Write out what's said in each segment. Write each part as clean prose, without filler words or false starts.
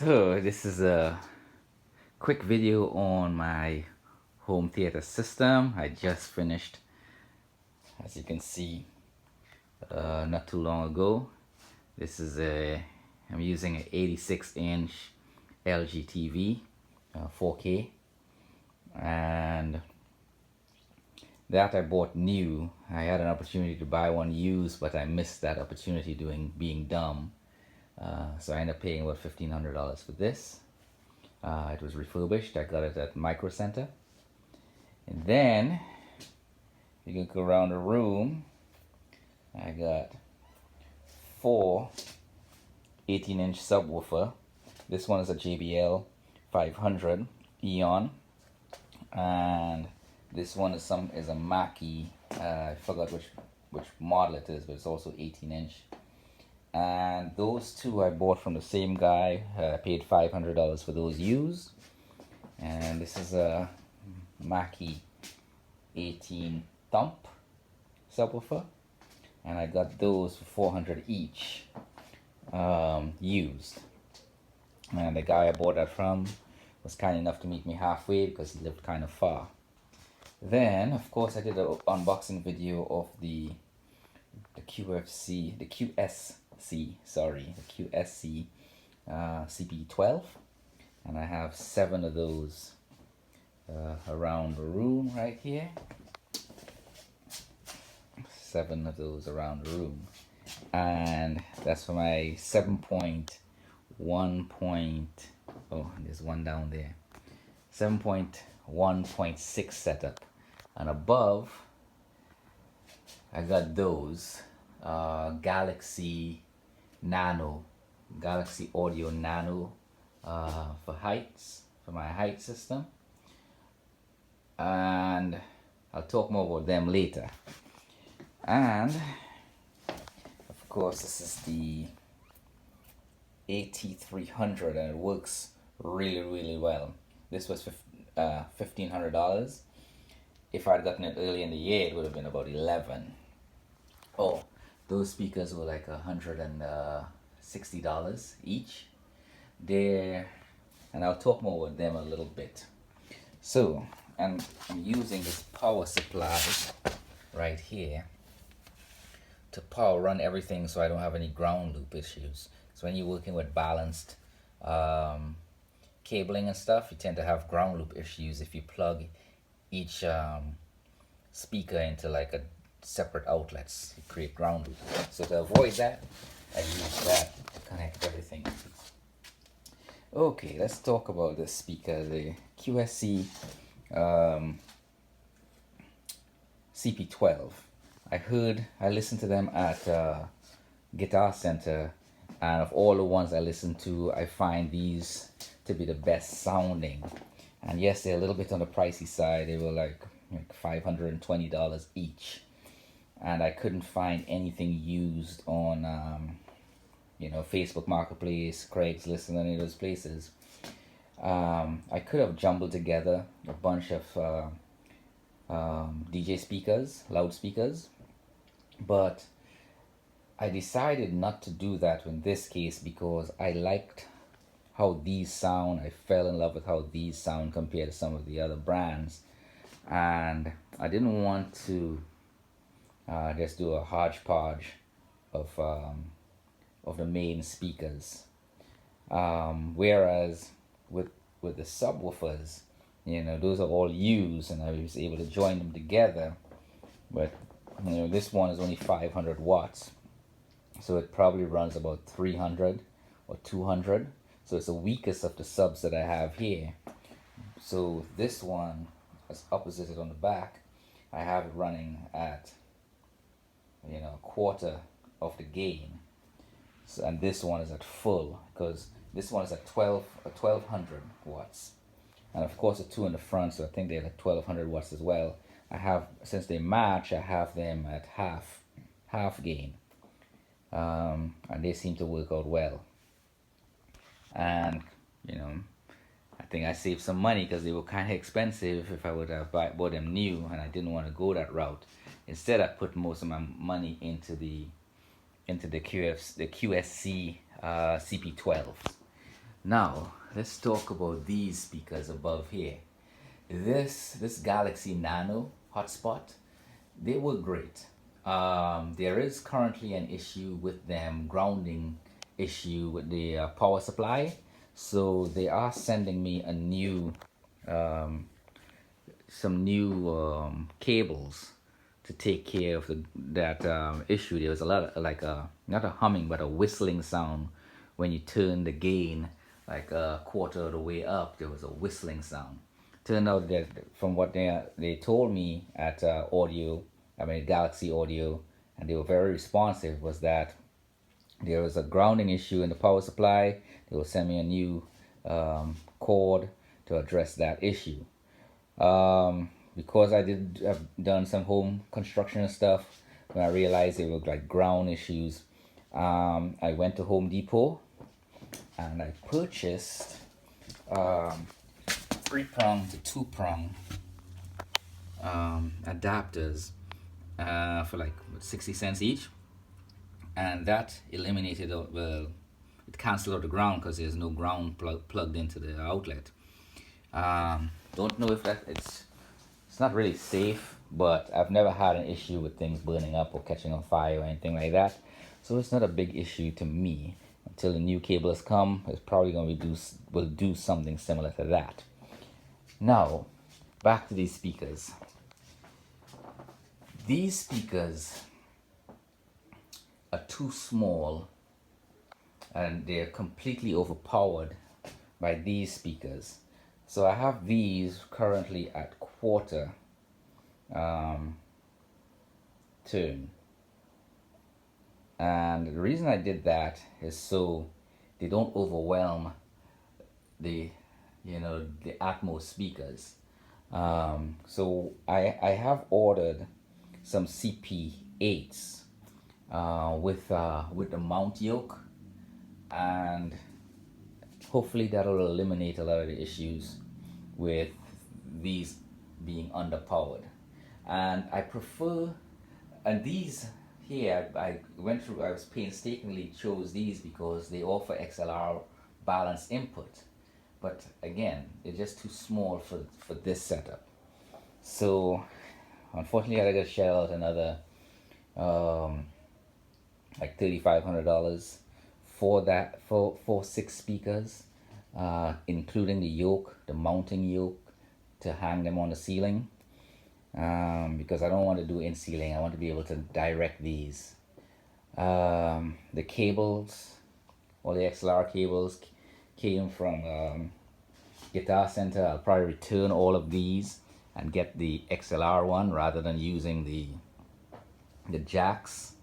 So this is a quick video on my home theater system. I just finished, as you can see, not too long ago. I'm using an 86-inch LG TV, 4K, and that I bought new. I had an opportunity to buy one used, but I missed that opportunity being dumb. So I ended up paying about $1,500 for this. It was refurbished. I got it at Micro Center. And then you can go around the room. I got four 18-inch subwoofer. This one is a JBL 500 Eon, and this one is a Mackie. I forgot which model it is, but it's also 18-inch. And those two I bought from the same guy. I paid $500 for those used. And this is a Mackie 18 thump subwoofer, and I got those for $400 each, used. And the guy I bought that from was kind enough to meet me halfway because he lived kind of far. Then, of course, I did an unboxing video of the QSC CP12, and I have 7 of those around the room right here. 7 of those around the room, and that's for my 7.1 oh, there's one down there, 7.1.6 setup. And above I got those Galaxy Audio Nano for my height system, and I'll talk more about them later. And of course, this is the AT300, and it works really well. This was $1,500. If I'd gotten it early in the year, it would have been about $11. Oh, those speakers were like $160 each. And I'll talk more about them a little bit. So, and I'm using this power supply right here to run everything, so I don't have any ground loop issues. So when you're working with balanced cabling and stuff, you tend to have ground loop issues if you plug each speaker into like a separate outlets. You create ground loop. So to avoid that, I use that to connect everything. Okay, let's talk about this speaker, the QSC CP12. I listened to them at Guitar Center, and of all the ones I listened to, I find these to be the best sounding. And yes, they're a little bit on the pricey side. They were like $520 each, and I couldn't find anything used on Facebook Marketplace, Craigslist, and any of those places. I could have jumbled together a bunch of DJ speakers, loudspeakers, but I decided not to do that in this case because I liked how these sound. I fell in love with how these sound compared to some of the other brands, and I didn't want to just do a hodgepodge of the main speakers. Whereas with the subwoofers, those are all used, and I was able to join them together. But this one is only 500 watts, so it probably runs about 300 or 200. So it's the weakest of the subs that I have here. So this one is opposited on the back. I have it running at a quarter of the gain. So, and this one is at full, because this one is at 1200 watts. And of course the two in the front, so I think they're at 1200 watts as well. Since they match, I have them at half gain. And they seem to work out well. And I think I saved some money because they were kind of expensive if I would have bought them new, and I didn't want to go that route. Instead, I put most of my money into the QSC CP12. Now let's talk about these speakers above here. This Galaxy Nano hotspot, they were great. There is currently an issue with them, grounding issue with the power supply, so they are sending me a new some new cables to take care of that issue. There was a lot of like a, not a humming but a whistling sound when you turn the gain like a quarter of the way up. There was a whistling sound. Turned out that from what they told me at Galaxy Audio, and they were very responsive, was that there was a grounding issue in the power supply. They will send me a new cord to address that issue. Because have done some home construction and stuff, when I realized it was like ground issues, I went to Home Depot and I purchased 3-prong to 2-prong adapters for like 60 cents each, and that eliminated it canceled out the ground because there's no ground plugged into the outlet. Don't know if it's not really safe, but I've never had an issue with things burning up or catching on fire or anything like that, so it's not a big issue to me. Until the new cables come, it's probably going to will do something similar to that. Now, back to these speakers. These speakers are too small and they're completely overpowered by these speakers. So I have these currently at quarter turn. And the reason I did that is so they don't overwhelm the Atmos speakers. So I have ordered some CP8s with the mount yoke, and hopefully that'll eliminate a lot of the issues with these being underpowered. And I prefer, and these here I was painstakingly chose these because they offer XLR balanced input, but again they're just too small for this setup. So unfortunately I gotta shell out another like $3,500 for that, for 6 speakers, including the yoke, the mounting yoke to hang them on the ceiling, because I don't want to do in ceiling. I want to be able to direct these. The cables, all the XLR cables came from Guitar Center. I'll probably return all of these and get the XLR one rather than using the jacks.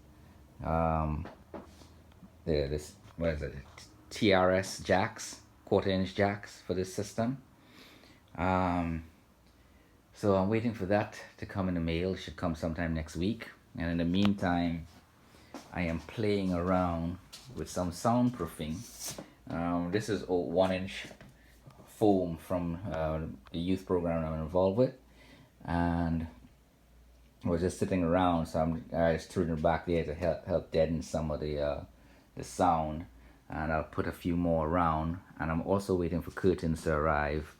This, what is it, TRS jacks, 1/4-inch jacks for this system. So I'm waiting for that to come in the mail. It should come sometime next week. And in the meantime, I am playing around with some soundproofing. This is a 1-inch foam from the youth program I'm involved with, and I was just sitting around, so I just threw it back there to help deaden some of the sound, and I'll put a few more around. And I'm also waiting for curtains to arrive,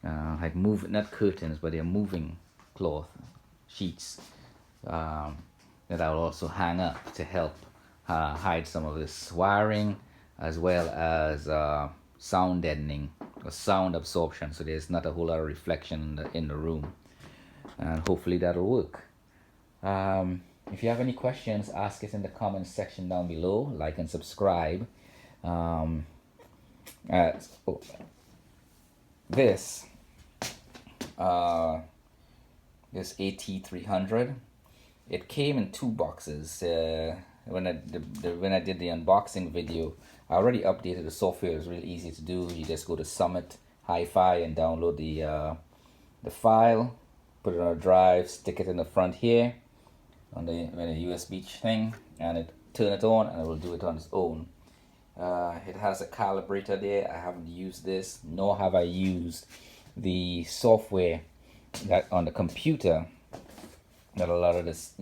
like not curtains, but they're moving cloth sheets that I'll also hang up to help hide some of this wiring, as well as sound deadening or sound absorption, so there's not a whole lot of reflection in the room, and hopefully that'll work. If you have any questions, ask it in the comments section down below. Like and subscribe. This AT300, it came in 2 boxes. When I did the unboxing video, I already updated the software. It's really easy to do. You just go to Summit Hi-Fi and download the file, put it on a drive, stick it in the front here on the USB thing, and turn it on, and it will do it on its own. It has a calibrator there. I haven't used this, nor have I used the software that on the computer that a lot of this,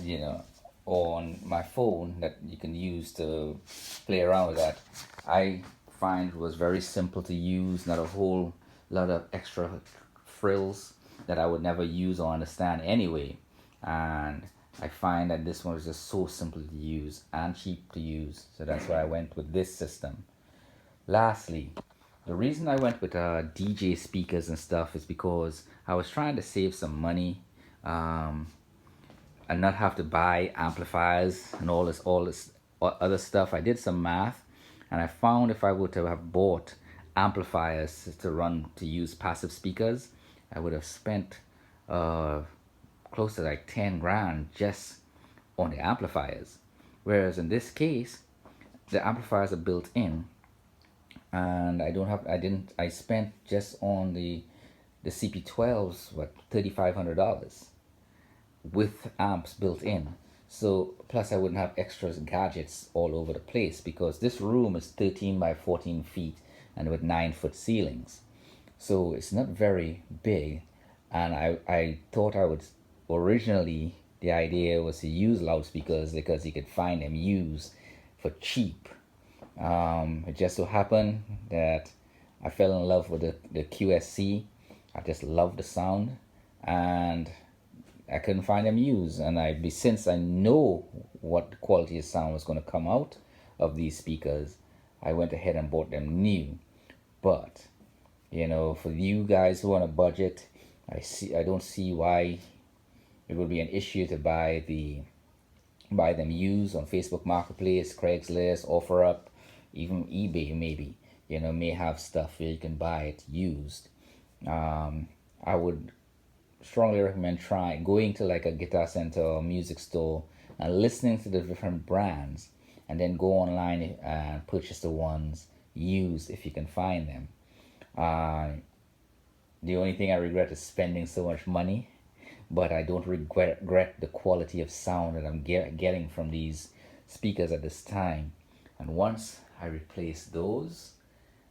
on my phone that you can use to play around with that. I find was very simple to use, not a whole lot of extra frills that I would never use or understand anyway. And I find that this one was just so simple to use and cheap to use, so that's why I went with this system. Lastly, the reason I went with DJ speakers and stuff is because I was trying to save some money, um, and not have to buy amplifiers and all this other stuff. I did some math, and I found if I would to have bought amplifiers to use passive speakers, I would have spent uh, close to like 10 grand just on the amplifiers. Whereas in this case, the amplifiers are built in, and I spent just on the CP12s what $3,500 with amps built in. So plus I wouldn't have extra gadgets all over the place because this room is 13 by 14 feet and with 9-foot ceilings. So it's not very big, and I thought I would originally, the idea was to use loudspeakers because you could find them used for cheap. It just so happened that I fell in love with the QSC. I just love the sound, and I couldn't find them used. And since I know what quality of sound was going to come out of these speakers, I went ahead and bought them new. But for you guys who are on a budget, I don't see why it would be an issue to buy them used on Facebook Marketplace, Craigslist, OfferUp, even eBay maybe. May have stuff where you can buy it used. I would strongly recommend going to like a Guitar Center or music store and listening to the different brands, and then go online and purchase the ones used if you can find them. The only thing I regret is spending so much money, but I don't regret the quality of sound that I'm getting from these speakers at this time. And once I replace those,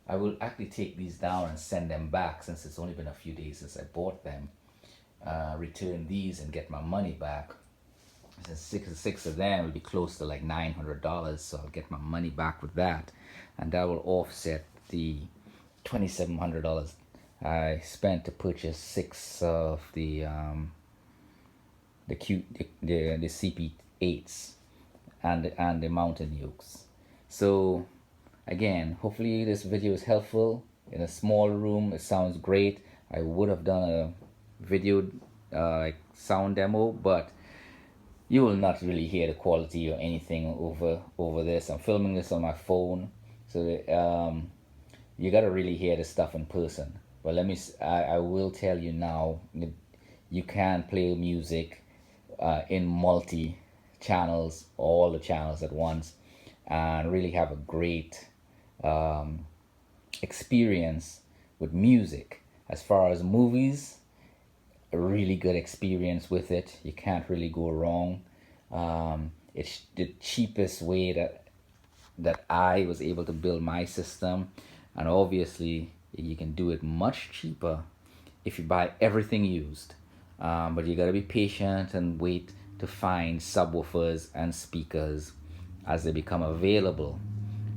I will actually take these down and send them back, since it's only been a few days since I bought them. Return these and get my money back. Since six of them will be close to like $900, so I'll get my money back with that, and that will offset the $2,700 I spent to purchase 6 of the CP8s and the mountain yokes. So again, hopefully this video is helpful. In a small room, it sounds great. I would have done a video like sound demo, but you will not really hear the quality or anything over this. I'm filming this on my phone, so you gotta really hear the stuff in person. But I will tell you now, you can play music in multi channels, all the channels at once, and really have a great experience with music. As far as movies, a really good experience with it. You can't really go wrong. It's the cheapest way that I was able to build my system, and obviously you can do it much cheaper if you buy everything used. But you gotta be patient and wait to find subwoofers and speakers as they become available,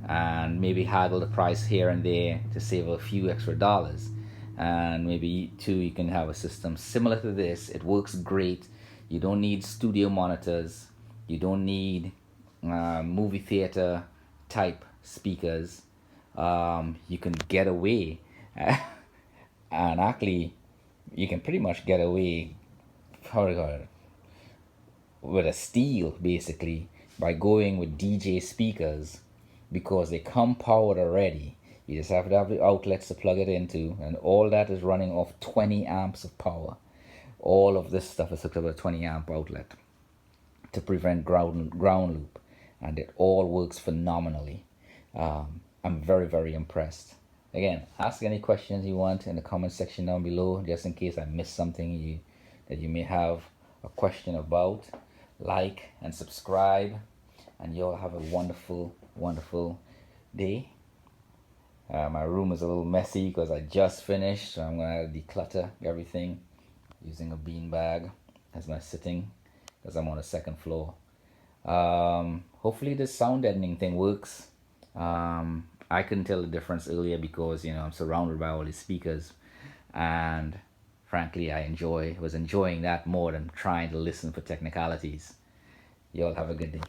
and maybe haggle the price here and there to save a few extra dollars. And maybe too, you can have a system similar to this. It works great. You don't need studio monitors. You don't need movie theater type speakers. You can get away and actually you can pretty much get away, how do you call it, with a steal basically, by going with DJ speakers, because they come powered already. You just have to have the outlets to plug it into, and all that is running off 20 amps of power. All of this stuff is hooked up with a 20 amp outlet to prevent ground loop, and it all works phenomenally. I'm very, very impressed. Again, ask any questions you want in the comment section down below, just in case I missed something that you may have a question about. Like and subscribe, and you all have a wonderful, wonderful day. My room is a little messy because I just finished, so I'm gonna declutter everything using a bean bag as my sitting, because I'm on the second floor. Hopefully this sound deadening thing works. I couldn't tell the difference earlier because I'm surrounded by all these speakers, and frankly, I was enjoying that more than trying to listen for technicalities. You all have a good day.